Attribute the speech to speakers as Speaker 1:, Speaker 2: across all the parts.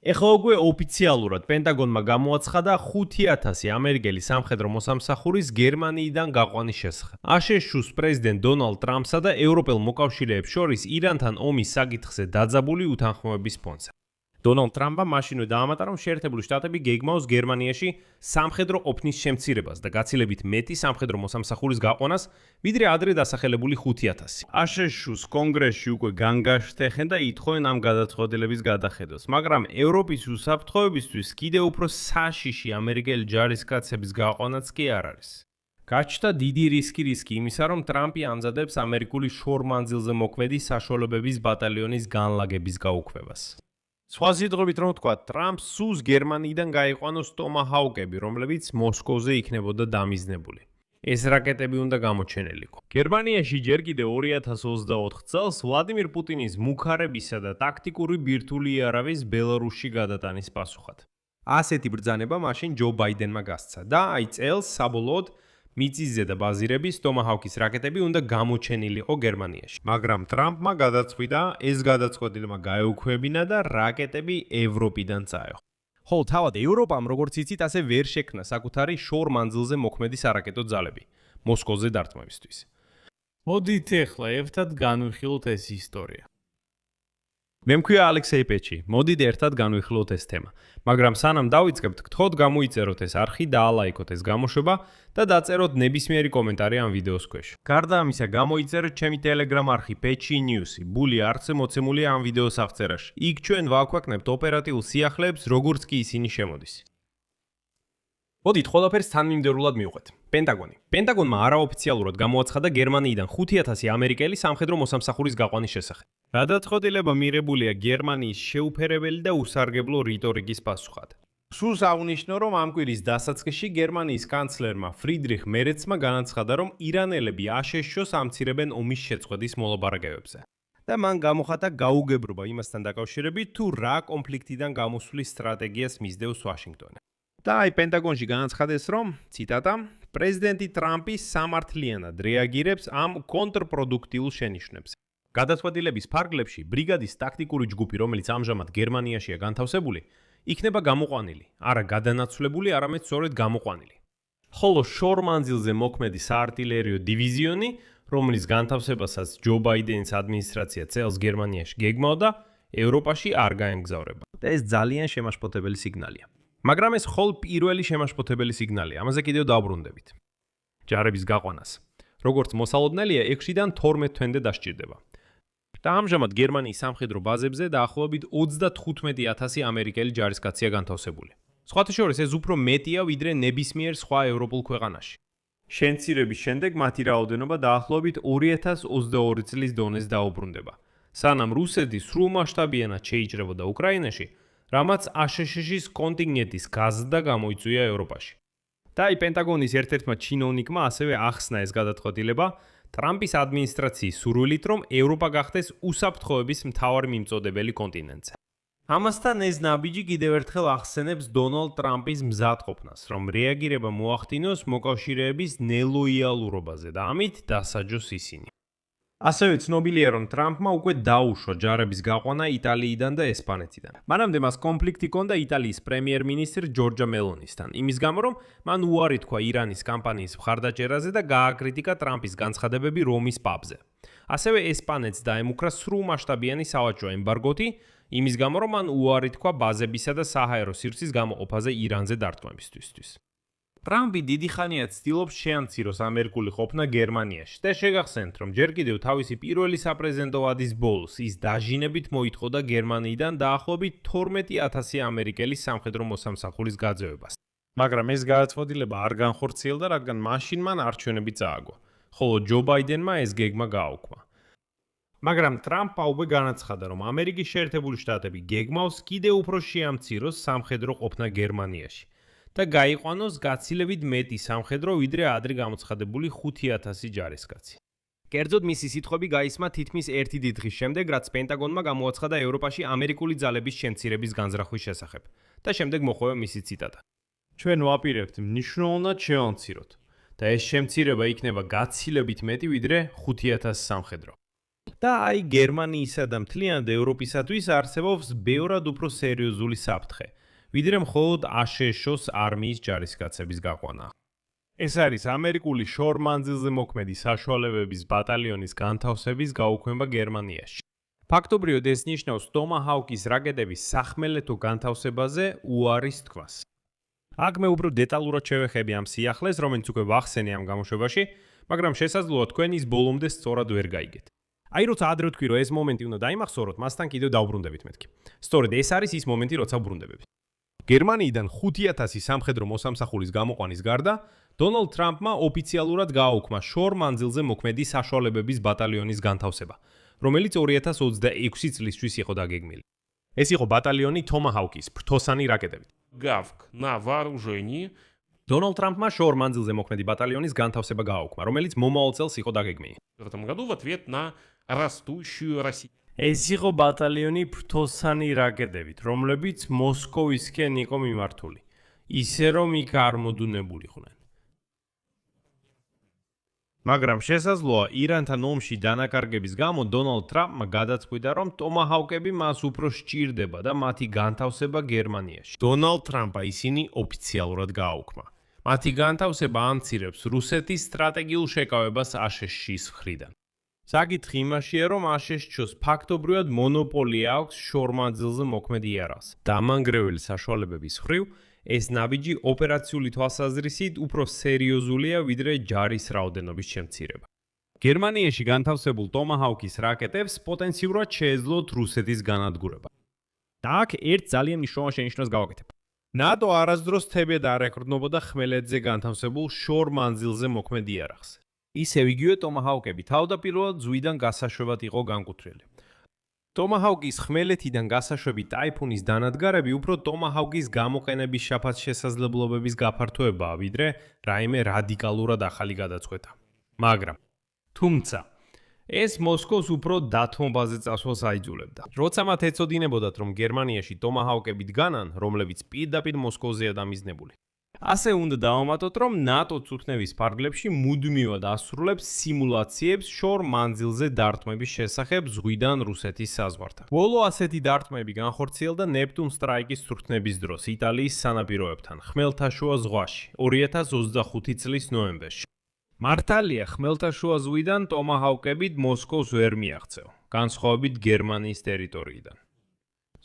Speaker 1: ეხლა უკვე ოფიციალურად პენტაგონმა გამოაცხადა 5,000 ამერიკელი სამხედრო მოსამსახურის გერმანიიდან გაყვანის შესახებ. აშშ-ს პრეზიდენტ დონალდ ტრამპსა და ევროპელ მოკავშირეებს შორის ირანთან ომის საკითხზე დაძაბული უთანხმოების ფონზე. დონალდ ტრამპმა მაშინვე დაამატა, რომ შეერთებული შტატები გეგმავს გერმანიაში სამხედრო ყოფნის შემცირებას და გაცილებით მეტი სამხედრო მოსამსახურის გაყვანას, ვიდრე ადრე დასახელებული 5,000. აშშ-ს კონგრესში უკვე განგაშთეხენ და ითხოვენ ამ გადაწყვეტილების გადახედვას, მაგრამ ევროპის უსაფრთხოებისთვის კიდევ უფრო საშიში ამერიკელი ჯარისკაცების გაყვანაც კი არ არის. გაჩნდა დიდი რისკი იმისა, რომ ტრამპი ამზადებს ამერიკული შორმანძილზე მოქმედი საშუალებების ბატალიონის განლაგების გაუქმებას. სხვა სიტყვებით რომ ვთქვა, ტრამპს სურს გერმანიიდან გაიყვანოს ტომაჰაუკები, რომლებიც მოსკოვზე იქნებოდა დამიზნებული. ეს რაკეტები უნდა გამოჩენილიყო. გერმანიაში ჯერ კიდევ 2024 წელს ვლადიმირ პუტინის მუქარებისა და ტაქტიკური ბირთვული იარავის ბელარუსში გადატანის პასუხად. ასეთი ბრძანება მაშინ ჯო ბაიდენმა გასცა და აი წელს საბოლოოდ მიწისზე და ბაზირების ტომაჰაუკის რაკეტები უნდა გამოჩენილიყო გერმანიაში. მაგრამ ტრამპმა გადაწყვიტა ეს გადაწყვეტილება გაეუქმებინა და რაკეტები ევროპიდან წაეღო. ხოლო თავად ევროპამ, როგორც იცით, ასე ვერ შექმნა საკუთარი შორ მანძილზე მოქმედი სარაკეტო ძალები მოსკოვზე დარტყმებისთვის. მოდით ახლა ერთად განვიხილოთ ეს ისტორია. მე მქვია ალექსეი პეჩი, მოდით ერთად განვიხილოთ ეს თემა. მაგრამ სანამ დავიწყებთ, გთხოვთ გამოიწეროთ ეს არხი და ალაიქოთ ეს გამოშვება და დაწეროთ ნებისმიერი კომენტარი ამ ვიდეოს ქვეშ. გარდა ამისა, გამოიწერეთ ჩემი Telegram არხი Pechi News. ბული არხზე მოცემულია ამ ვიდეოს აღწერაში. იქ ჩვენ ვაქვეყნებთ ოპერატიულ სიახლეებს, როგორც კი ისინი შემოდის. მოდით ყველაფერს თანმიმდევრულად მივყვეთ. პენტაგონმა არაოფიციალურად გამოაცხადა გერმანიიდან 5,000 ამერიკელი სამხედრო მოსამსახურის გაყვანის შესახებ. გადაწყვეტილება მიღებულია გერმანიის შეუფერებელი და უსარგებლო რიტორიკის პასუხად. სულს აღნიშნო, რომ ამ კვირის დასაწყისში გერმანიის კანცლერმა ფრიდრიხ მერცმა განაცხადა, რომ ირანელები აშშ-ს ამცირებენ ომის შეწყვეტის მოლაპარაკებებზე. და მან გამოხატა გაუგებრობა იმასთან დაკავშირებით, თუ რა კონფლიქტიდან გამოსვლის სტრატეგიას მისდევს ვაშინგტონი. და აი პენტაგონში განაცხადეს, რომ, ციტატა, პრეზიდენტი ტრამპი სამართლიანად რეაგირებს ამ კონტრპროდუქტიულ შენიშვნებზე. გადაწყვეტილების ფარგლებში ბრიგადის ტაქტიკური ჯგუფი, რომელიც ამჟამად გერმანიაშია განთავსებული, იქნება გამოყვანილი, არა გადანაცვლებული, არამედ სწორედ გამოყვანილი. ხოლო შორმანძილზე მოქმედი საარტილერიო დივიზიონი, რომლის განთავსებასაც ჯო ბაიდენის ადმინისტრაცია წელს გერმანიაში გეგმავდა, ევროპაში არ გაემგზავრება. და ეს ძალიან შემაშფოთებელი სიგნალია. მაგრამ ეს მხოლოდ პირველი შემაშფოთებელი სიგნალია, ამაზე კიდევ დავბრუნდებით. ჯარების გაყვანას, როგორც მოსალოდნელია, 6-დან 12 თვემდე დასჭირდება. და ამჟამად გერმანიის სამხედრო ბაზებზე დაახლოებით 35,000 ამერიკელი ჯარისკაცია განთავსებული. სხვათა შორის ეს უფრო მეტია, ვიდრე ნებისმიერ სხვა ევროპულ ქვეყანაში. შემცირების შემდეგ მათი რაოდენობა დაახლოებით 2022 წლის დონეს დაუბრუნდება, სანამ რუსეთი სრულმასშტაბიანად შეიჭრებოდა უკრაინაში, რამაც აშშ-ის კონტინგენტის გაზრდა გამოიწვია ევროპაში. და აი პენტაგონის ერთ-ერთმა ჩინოვნიკმა ასევე ახსნა ეს გადაწყვეტილება ტრამპის ადმინისტრაციის სურვილით, რომ ევროპა გახდეს უსაფრთხოების მთავარი მიმწოდებელი კონტინენტზე. ამასთან ეს ნაბიჯი კიდევ ერთხელ ახსენებს დონალდ ტრამპის მზადყოფნას, რომ რეაგირება მოახდინოს მოკავშირეების ნელოიალურობაზე და ამით დასაჯოს ისინი. ასევე ცნობილია, რომ ტრამპმა უკვე დაუშვა ჯარების გაყვანა იტალიიდან და ესპანეთიდან. მანამდე მას კონფლიქტი ჰქონდა იტალიის პრემიერ-მინისტრ ჯორჯა მელონისთან, იმის გამო, რომ მან უარი თქვა ირანის კამპანიის მხარდაჭერაზე და გააკრიტიკა ტრამპის განცხადებები რომის პაპზე. ასევე ესპანეთს დაემუქრა სრულმასშტაბიანი სავაჭრო ემბარგოთი, იმის გამო, რომ მან უარი თქვა ბაზებისა და საჰაერო სივრცის გამოყოფაზე ირანზე დარტყმებისთვის. ტრამპი დიდი ხანია ცდილობს შეამციროს ამერიკული ყოფნა გერმანიაში და შეგახსენთ, რომ ჯერ კიდევ თავისი პირველი საპრეზიდენტო ვადის ბოლოს ის დაჟინებით მოითხოვდა გერმანიიდან დაახლოებით 12,000 ამერიკელი სამხედრო მოსამსახურის გაძევებას. მაგრამ ეს გადაწყვეტილება არ განხორციელდა, რადგან მაშინ მან არჩევნები წააგო, ხოლო ჯო ბაიდენმა ეს გეგმა გააუქმა. მაგრამ ტრამპმა უკვე განაცხადა, რომ ამერიკის შეერთებული შტატები გეგმავს კიდევ უფრო შეამციროს სამხედრო ყოფნა გერმანიაში. და გაიყვანოს გაცილებით მეტი სამხედრო, ვიდრე ადრე გამოცხადებული 5,000 ჯარისკაცი. კერძოდ მისი სიტყვები გაისმა თითქმის 1 დღის შემდეგ, რაც პენტაგონმა გამოაცხადა ევროპაში ამერიკული ძალების შემცირების განზრახვის შესახებ. და შემდეგ მოხვევა მისი ციტატა. ჩვენ ვაპირებთ მნიშვნელოვნად შევამციროთ და ეს შემცირება იქნება გაცილებით მეტი, ვიდრე 5,000 სამხედრო. და აი გერმანიისა და მთლიანად ევროპისათვის არსებობს ბევრად უფრო სერიოზული საფრთხე, ვიდრე მხოლოდ აშშ-ს არმიის ჯარისკაცების გაყვანა. ეს არის ამერიკული შორ-მანძილზე მოქმედი საშუალებების ბატალიონის განთავსების გაუქმება გერმანიაში. ფაქტობრივად ეს ნიშნავს ტომაჰაუკის რაკეტების სახმელეთო განთავსებაზე უარის თქვას. აქ მე უფრო დეტალურად შევეხები ამ სიახლეს, რომელიც უკვე ვახსენე ამ გამოშვებაში, მაგრამ შესაძლოა თქვენ ის ბოლომდე სწორად ვერ გაიგეთ. აი როცა ადრე ვთქვი, რომ ეს მომენტი უნდა დაიმახსოვროთ, მასთან კიდევ დავბრუნდებით მეთქი. სწორედ ეს არის ის მომენტი, როცა ვბრუნდებები. გერმანიიდან 5000 სამხედრო მოსამსახურის გამოყვანის გარდა, დონალდ ტრამპმა ოფიციალურად გააუქმა შორ-მანძილზე მოქმედი საშუალებების ბატალიონის განთავსება, რომელიც 2026 წლისთვის იყო დაგეგმილი. ეს იყო ბატალიონი ტომაჰაუკის ფრთოსანი რაკეტებით.
Speaker 2: Гавк на вооружении.
Speaker 1: დონალდ ტრამპმა შორ-მანძილზე მოქმედი ბატალიონის განთავსება გააუქმა, რომელიც მომავალ წელს იყო დაგეგმილი.
Speaker 2: В этом году в ответ на растущую Россию.
Speaker 1: ეს იყო ბატალიონი ფრთოსანი რაკეტებით, რომლებიც მოსკოვისკენ იყო მიმართული, ისე რომ იქ არ მოდუნებულიყვნენ. მაგრამ შესაძლოა ირანთან ომში დანაკარგების გამო დონალდ ტრამპმა გადაწყვიტა, რომ ტომაჰაუკები მას უფრო სჭირდება და მათი განთავსება გერმანიაში. დონალდ ტრამპა ისინი ოფიციალურად გააუქმა. მათი განთავსება ამცირებს რუსეთის სტრატეგიულ შეკავებას აშშ-ის მხრიდან. საკითხი იმაშია, რომ აშშ-ს ფაქტობრივად მონოპოლია აქვს შორ-მანძილზე მოქმედ იარაღს. დამანგრეველი საშუალებების მხრივ, ეს ნაბიჯი ოპერაციული თვალსაზრისით უფრო სერიოზულია, ვიდრე ჯარის რაოდენობის შემცირება. გერმანიაში განთავსებულ ტომაჰაუკის რაკეტებს პოტენციურად შეეძლოთ რუსეთის განადგურება. და აქ ერთ ძალიან მნიშვნელოვან შენიშვნას გავაკეთებ. ნატო არასდროს თებედ არ ეკრდნობოდა ხმელეთზე განთავსებულ შორ-მანძილზე მოქმედ იარაღს. ისევ იგივე ტომაჰაუკები თავდაპირველად ზღვიდან გასაშვებად იყო განკუთვნილი. ტომაჰაუკის ხმელეთიდან გასაშვები ტაიფუნის დანადგარები უფრო ტომაჰაუკის გამოყენების შაფაც შესაძლებლობების გაფართოებაა, ვიდრე რაიმე რადიკალურად ახალი გადაწყვეტა. მაგრამ, თუმცა, ეს მოსკოვს უფრო დათმობაზე წასვლას აიძულებდა. როცა მათ ეწოდინებოდათ, რომ გერმანიაში ტომაჰაუკები დგანან, რომლებიც პირდაპირ მოსკოვზეა დამიზნებული. ასე უნდა დავამატოთ, რომ ნატო წუთნევის ფარგლებში მუდმივად ასრულებს სიმულაციებს შორ-მანძილზე დარტყმების შესახებ ზღვიდან რუსეთის საზღვართან. ბოლო ასეთი დარტყმები განხორციელდა ნეპტუნ სტრაიკის წუთნების დროს იტალიის სანაპიროებთან, ხმელთაშუა ზღვაში, 2025 წლის ნოემბერში. მართალია, ხმელთაშუა ზღვიდან ტომაჰაუკებით მოსკოვს ვერ მიაღწევა, განსხვავებით გერმანიის ტერიტორიიდან.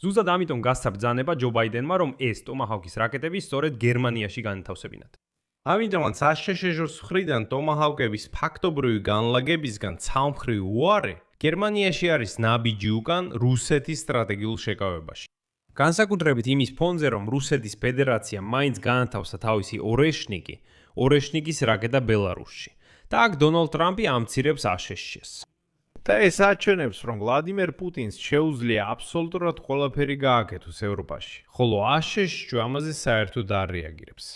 Speaker 1: ზუსტად ამიტომ გასცა ბრძანება ჯო ბაიდენმა, რომ ეს ტომაჰაუკის რაკეტები სწორედ გერმანიაში განთავსებინათ. ამიტომაც აშშ-ს მხრიდან ტომაჰაუკების ფაქტობრივი განლაგებისგან ცალმხრივი უარე გერმანიაში არის ნაბიჯი უკან რუსეთის სტრატეგიულ შეკავებაში. განსაკუთრებით იმის ფონზე, რომ რუსეთის ფედერაცია მაინც განათავსა თავისი ორეშნიკის რაკეტა ბელარუსში. და აქ დონალდ ტრამპი ამცირებს აშშ-ს. და ეს აჩვენებს, რომ ვლადიმერ პუტინს შეუძლია აბსოლუტურად ყველაფერი გააკეთოს ევროპაში, ხოლო აშშ ამაზე საერთოდ არ რეაგირებს.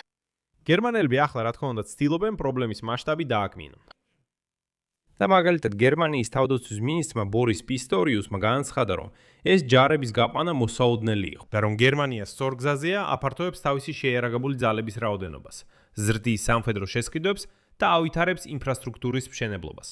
Speaker 1: გერმანელები ახლა რა თქმა უნდა ცდილობენ პრობლემის მასშტაბი დააკმინონ. და მაგალითად გერმანიის თავდაცვის მინისტრმა ბორის პისტორიუსმა განაცხადა, რომ ეს ჯარების გაყვანა მოსაოდნელი იყო და რომ გერმანია სწორ გზაზეა აფართოებს თავისი შეიარაღებული ძალების რაოდენობას, ზრდის სამხედრო შესყიდვებს და ავითარებს ინფრასტრუქტურის მშენებლობას.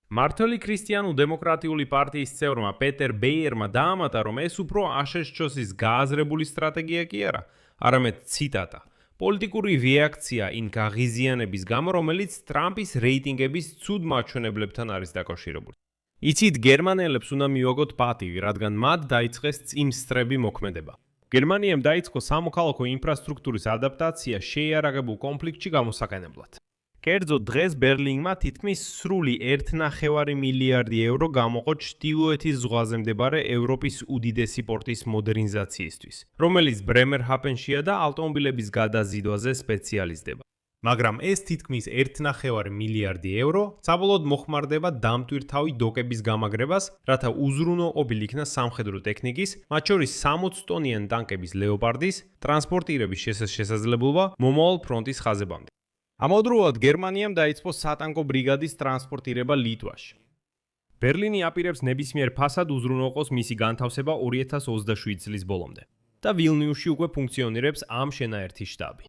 Speaker 1: მართალი ქრისტიანულ-დემოკრატიული პარტიის წევრმა პეტერ ბეიერმა დაამატა, რომ ეს უფრო აშშ-ის გააზრებული სტრატეგია კი არა, არამედ ციტატა, პოლიტიკური რეაქცია იმ გაღიზიანების გამო, რომელიც ტრამპის რეიტინგების ცუდ მაჩვენებლებთან არის დაკავშირებული. იცით, გერმანელებს უნდა მივაგოთ პატივი, რადგან მათ დაიწყეს წიმსწრები მოქმედება. გერმანიამ დაიწყო სამოქალაქო ინფრასტრუქტურის ადაპტაცია შეიარაღებულ კონფლიქტში გამოსაყენებლად. კერძოდ დღეს ბერლინმა თითქმის სრული 1,5 მილიარდი ევრო გამოყო ჩრდილოეთის ზღვაზე მდებარე ევროპის უდიდესი პორტის მოდერნიზაციისთვის, რომელიც ბრემერჰაფენშია და ავტომობილების გადაზიდვაზე სპეციალიზდება. მაგრამ ეს თითქმის 1,5 მილიარდი ევრო საბოლოოდ მოხმარდება დამტვირთავი დოკების გამაგრებას, რათა უზრუნოყოფილ იქნა სამხედრო ტექნიკის, მათ შორის 60 ტონიანი ტანკების ლეოპარდის ტრანსპორტირების შესაძლებლობა მომავალ ფრონტის ხაზებამდე. ამავდროულად გერმანიამ დაიწყო სატანკო ბრიგადის ტრანსპორტირება ლიტვაში. ბერლინი აპირებს ნებისმიერ ფასად უზრუნოყოს მისი განთავსება 2027 წლის ბოლომდე და ვილნიუსში უკვე ფუნქციონირებს ამ შენაერთის შტაბი.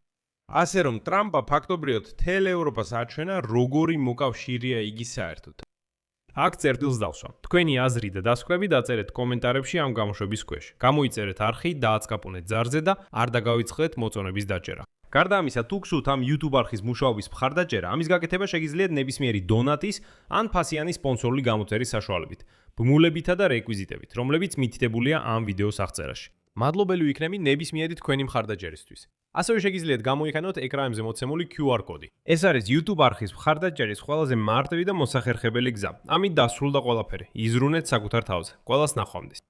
Speaker 1: ასე რომ ტრამპა ფაქტობრივად მთელ ევროპას აჩვენა, როგორი მოკავშირეა იგი საერთოდ. აქ წერტილს დავსვამ. თქვენი აზრი და დასკვნები დაწერეთ კომენტარებში ამ გამოშვების ქვეშ. გამოიწერეთ არხი, დააცკაპუნეთ ზარზე და არ დაგავიწყდეთ მოწონების დაჭერა. გარდა ამისა, თუ გსურთ ამ YouTube არხის მუშაობის მხარდაჭერა, ამის გაკეთება შეგიძლიათ ნებისმიერი დონატის ან ფასიანი სპონსორული გამოწერის საშუალებით, ბმულებითა და რეკვიზიტებით, რომლებიც მითითებულია ამ ვიდეოს აღწერაში. მადლობელი ვიქნები ნებისმიერი თქვენი მხარდაჭერისთვის. ასევე შეგიძლიათ გამოიყენოთ ეკრანზე მოცემული QR კოდი. ეს არის YouTube არხის მხარდაჭერის ყველაზე მარტივი და მოსახერხებელი გზა. ამით დასრულდა ყველაფერი. იზრუნეთ საკუთარ თავზე. ყველას ნახვამდის.